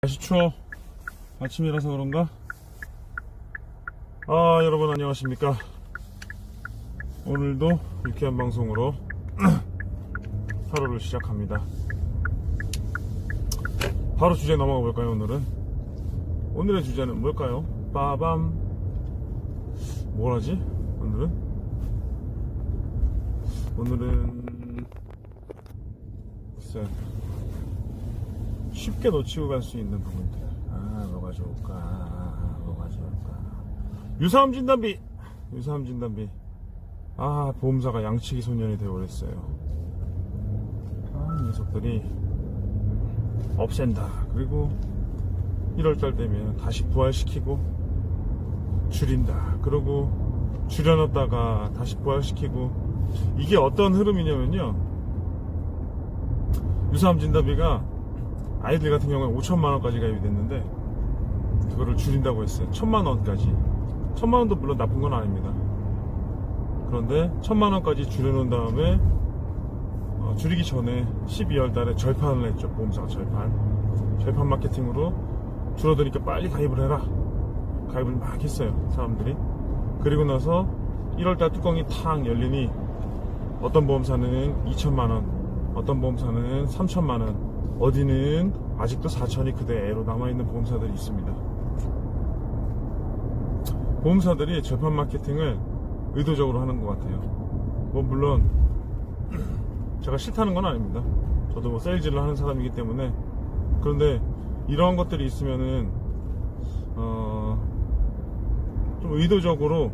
날씨 추워. 아침이라서 그런가? 여러분 안녕하십니까. 오늘도 유쾌한 방송으로 하루를 시작합니다. 바로 주제 넘어가 볼까요? 오늘의 주제는 뭘까요? 빠밤. 뭐라지? 오늘은 글쎄, 쉽게 놓치고 갈 수 있는 부분들. 뭐가 좋을까? 유사암 진단비. 보험사가 양치기 소년이 되어버렸어요. 이 녀석들이 없앤다. 그리고 1월달 되면 다시 부활시키고 줄인다. 그러고 줄여놨다가 다시 부활시키고. 이게 어떤 흐름이냐면요, 유사암 진단비가 아이들 같은 경우에 5천만원까지 가입이 됐는데 그거를 줄인다고 했어요. 1,000만원까지. 1,000만원도 물론 나쁜 건 아닙니다. 그런데 1,000만원까지 줄여놓은 다음에 줄이기 전에 12월 달에 절판을 했죠. 보험사가 절판 마케팅으로 줄어드니까 빨리 가입을 해라. 가입을 막 했어요, 사람들이. 그리고 나서 1월달 뚜껑이 탁 열리니 어떤 보험사는 2천만원, 어떤 보험사는 3천만원, 어디는 아직도 4천이 그대로 남아있는 보험사들이 있습니다. 보험사들이 절판 마케팅을 의도적으로 하는 것 같아요. 물론 제가 싫다는 건 아닙니다. 저도 세일즈를 하는 사람이기 때문에. 그런데 이러한 것들이 있으면은 좀 의도적으로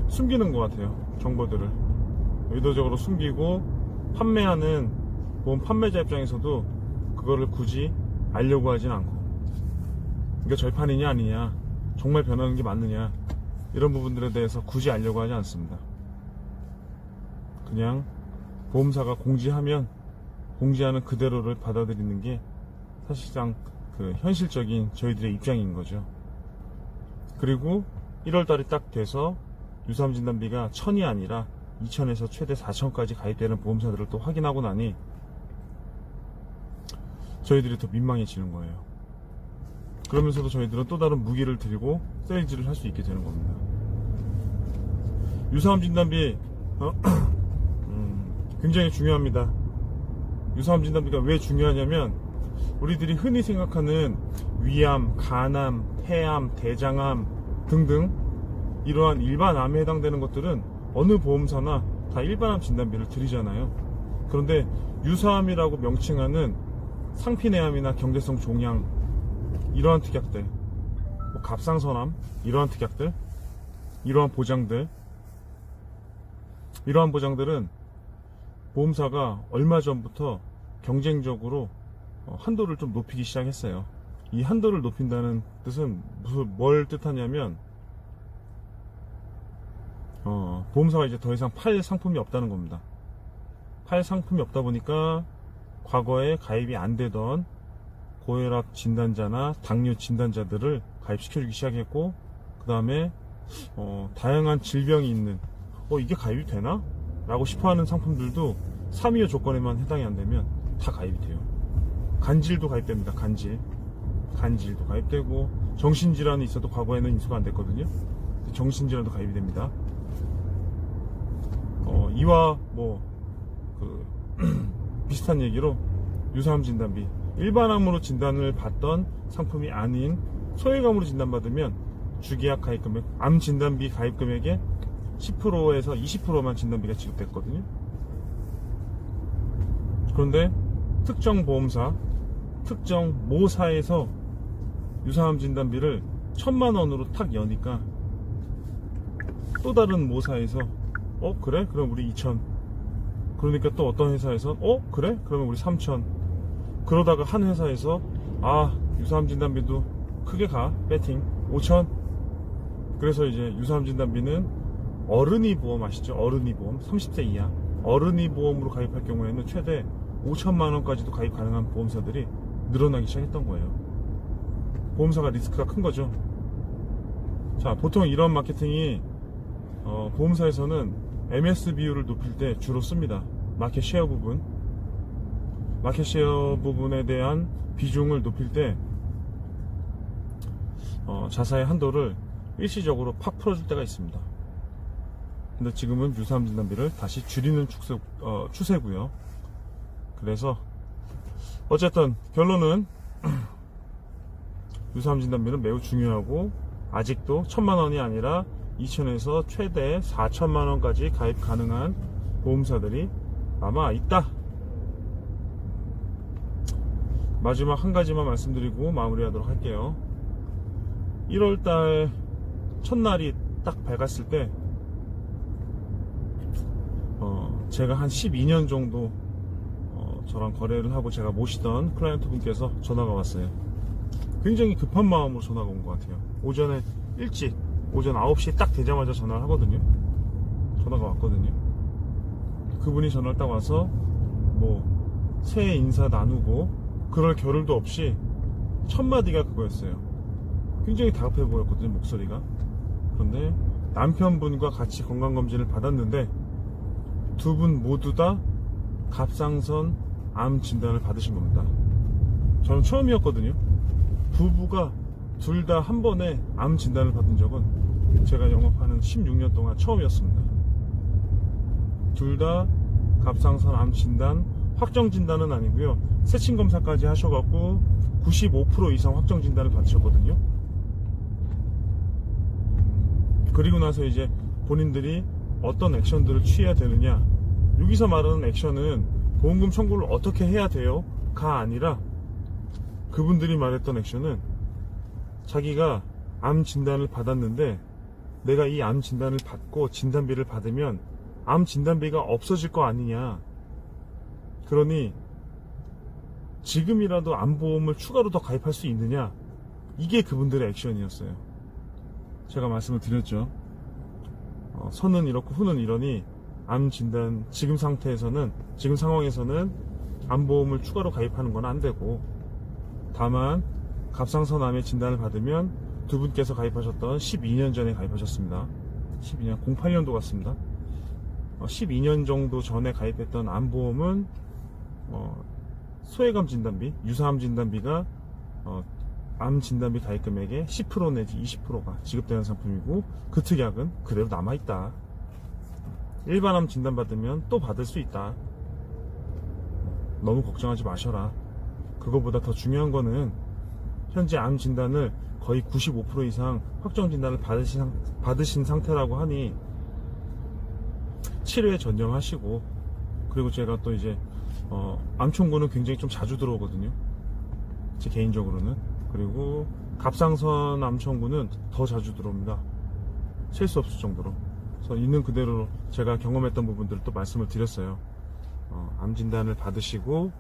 숨기는 것 같아요. 정보들을 의도적으로 숨기고, 판매하는 보험 판매자 입장에서도 그거를 굳이 알려고 하진 않고, 이게 절판이냐 아니냐, 정말 변하는 게 맞느냐, 이런 부분들에 대해서 굳이 알려고 하지 않습니다. 그냥 보험사가 공지하면 공지하는 그대로를 받아들이는 게 사실상 그 현실적인 저희들의 입장인 거죠. 그리고 1월달이 딱 돼서 유사암 진단비가 1,000이 아니라 2,000에서 최대 4,000까지 가입되는 보험사들을 또 확인하고 나니 저희들이 더 민망해지는 거예요. 그러면서도 저희들은 또 다른 무기를 들고 세일즈를 할 수 있게 되는 겁니다. 유사암 진단비 굉장히 중요합니다. 유사암 진단비가 왜 중요하냐면, 우리들이 흔히 생각하는 위암, 간암, 폐암, 대장암 등등 이러한 일반암에 해당되는 것들은 어느 보험사나 다 일반암 진단비를 드리잖아요. 그런데 유사암이라고 명칭하는 상피내암이나 경계성 종양, 이러한 특약들, 갑상선암, 이러한 특약들, 이러한 보장들은 보험사가 얼마 전부터 경쟁적으로 한도를 좀 높이기 시작했어요. 이 한도를 높인다는 뜻은 뭘 뜻하냐면, 보험사가 이제 더 이상 팔 상품이 없다는 겁니다. 팔 상품이 없다 보니까 과거에 가입이 안 되던 고혈압 진단자나 당뇨 진단자들을 가입시켜주기 시작했고, 그 다음에 다양한 질병이 있는, 이게 가입이 되나? 라고 싶어하는 상품들도 3위호 조건에만 해당이 안 되면 다 가입이 돼요. 간질도 가입됩니다. 간질도 가입되고, 정신질환이 있어도 과거에는 인수가 안 됐거든요. 정신질환도 가입이 됩니다. 이와 비슷한 얘기로 유사암 진단비, 일반암으로 진단을 받던 상품이 아닌 소액암으로 진단받으면 주계약 가입금액, 암 진단비 가입금액의 10%에서 20%만 진단비가 지급됐거든요. 그런데 특정 보험사, 특정 모사에서 유사암 진단비를 1,000만원으로 탁 여니까 또 다른 모사에서 그래? 그럼 우리 2,000. 그러니까 또 어떤 회사에서 그래? 그러면 우리 3,000. 그러다가 한 회사에서 유사암 진단비도 크게 가, 배팅 5,000. 그래서 이제 유사암 진단비는 어른이 보험 아시죠? 어른이 보험, 30세 이하 어른이 보험으로 가입할 경우에는 최대 5천만원까지도 가입 가능한 보험사들이 늘어나기 시작했던 거예요. 보험사가 리스크가 큰 거죠. 자, 보통 이런 마케팅이 보험사에서는 MS 비율을 높일 때 주로 씁니다. 마켓 쉐어 부분에 대한 비중을 높일 때 자사의 한도를 일시적으로 팍 풀어줄 때가 있습니다. 근데 지금은 유사암 진단비를 다시 줄이는 추세고요. 그래서 어쨌든 결론은 유사암 진단비는 매우 중요하고, 아직도 1000만원이 아니라 2000에서 최대 4000만원까지 가입 가능한 보험사들이 아마 있다. 마지막 한 가지만 말씀드리고 마무리하도록 할게요. 1월달 첫날이 딱 밝았을 때 제가 한 12년 정도 저랑 거래를 하고 제가 모시던 클라이언트 분께서 전화가 왔어요. 굉장히 급한 마음으로 전화가 온 것 같아요. 오전에 일찍 오전 9시 딱 되자마자 전화를 하거든요. 전화가 왔거든요. 그분이 전화를 딱 와서 뭐 새해 인사 나누고 그럴 겨를도 없이 첫 마디가 그거였어요. 굉장히 다급해 보였거든요, 목소리가. 그런데 남편분과 같이 건강검진을 받았는데 두 분 모두 다 갑상선 암 진단을 받으신 겁니다. 저는 처음이었거든요. 부부가 둘 다 한 번에 암 진단을 받은 적은 제가 영업하는 16년 동안 처음이었습니다. 둘 다 갑상선 암 진단, 확정 진단은 아니고요, 세친 검사까지 하셔갖고 95% 이상 확정 진단을 받으셨거든요. 그리고 나서 이제 본인들이 어떤 액션들을 취해야 되느냐, 여기서 말하는 액션은 보험금 청구를 어떻게 해야 돼요? 가 아니라 그분들이 말했던 액션은 자기가 암 진단을 받았는데 내가 이 암 진단을 받고 진단비를 받으면 암 진단비가 없어질 거 아니냐, 그러니 지금이라도 암보험을 추가로 더 가입할 수 있느냐, 이게 그분들의 액션이었어요. 제가 말씀을 드렸죠. 선은 이렇고 후는 이러니 암 진단 지금 상태에서는, 지금 상황에서는 암보험을 추가로 가입하는 건 안 되고, 다만 갑상선 암의 진단을 받으면 두 분께서 가입하셨던 12년 전에 가입하셨습니다. 12년, 08년도 같습니다. 12년 정도 전에 가입했던 암보험은 소외감 진단비, 유사암 진단비가 암 진단비 가입 금액의 10% 내지 20%가 지급되는 상품이고, 그 특약은 그대로 남아있다. 일반암 진단 받으면 또 받을 수 있다. 너무 걱정하지 마셔라. 그거보다 더 중요한 거는 현재 암 진단을 거의 95% 이상 확정 진단을 받으신 상태라고 하니 치료에 전념하시고, 그리고 제가 또 이제 암 청구는 굉장히 좀 자주 들어오거든요, 제 개인적으로는. 그리고 갑상선 암 청구는 더 자주 들어옵니다. 셀 수 없을 정도로. 그래서 있는 그대로 제가 경험했던 부분들을 또 말씀을 드렸어요. 암 진단을 받으시고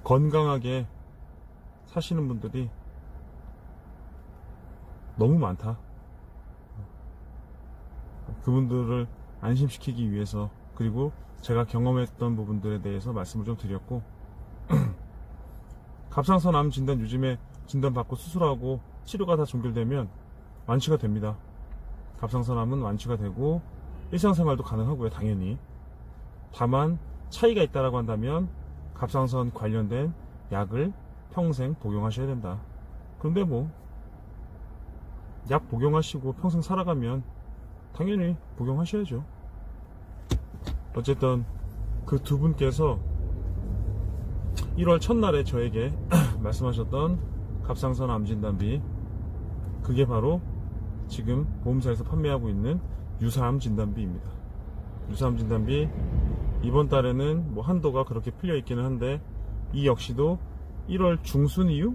건강하게 사시는 분들이 너무 많다. 그분들을 안심시키기 위해서, 그리고 제가 경험했던 부분들에 대해서 말씀을 좀 드렸고, 갑상선 암 진단 요즘에 진단받고 수술하고 치료가 다 종결되면 완치가 됩니다. 갑상선 암은 완치가 되고 일상생활도 가능하고요, 당연히. 다만 차이가 있다라고 한다면 갑상선 관련된 약을 평생 복용하셔야 된다. 그런데 뭐 약 복용하시고 평생 살아가면 당연히 복용하셔야죠. 어쨌든 그 두 분께서 1월 첫날에 저에게 말씀하셨던 갑상선 암 진단비, 그게 바로 지금 보험사에서 판매하고 있는 유사암 진단비입니다. 유사암 진단비 이번 달에는 뭐 한도가 그렇게 풀려 있기는 한데, 이 역시도 1월 중순 이후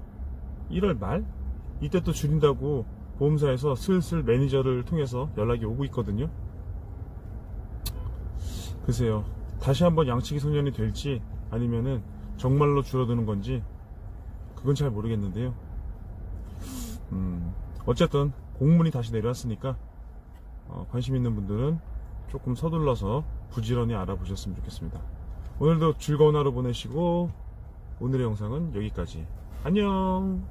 1월 말 이때 또 줄인다고 보험사에서 슬슬 매니저를 통해서 연락이 오고 있거든요. 글쎄요, 다시 한번 양치기 소년이 될지 아니면은 정말로 줄어드는 건지 그건 잘 모르겠는데요. 어쨌든 공문이 다시 내려왔으니까 관심 있는 분들은 조금 서둘러서 부지런히 알아보셨으면 좋겠습니다. 오늘도 즐거운 하루 보내시고, 오늘의 영상은 여기까지. 안녕.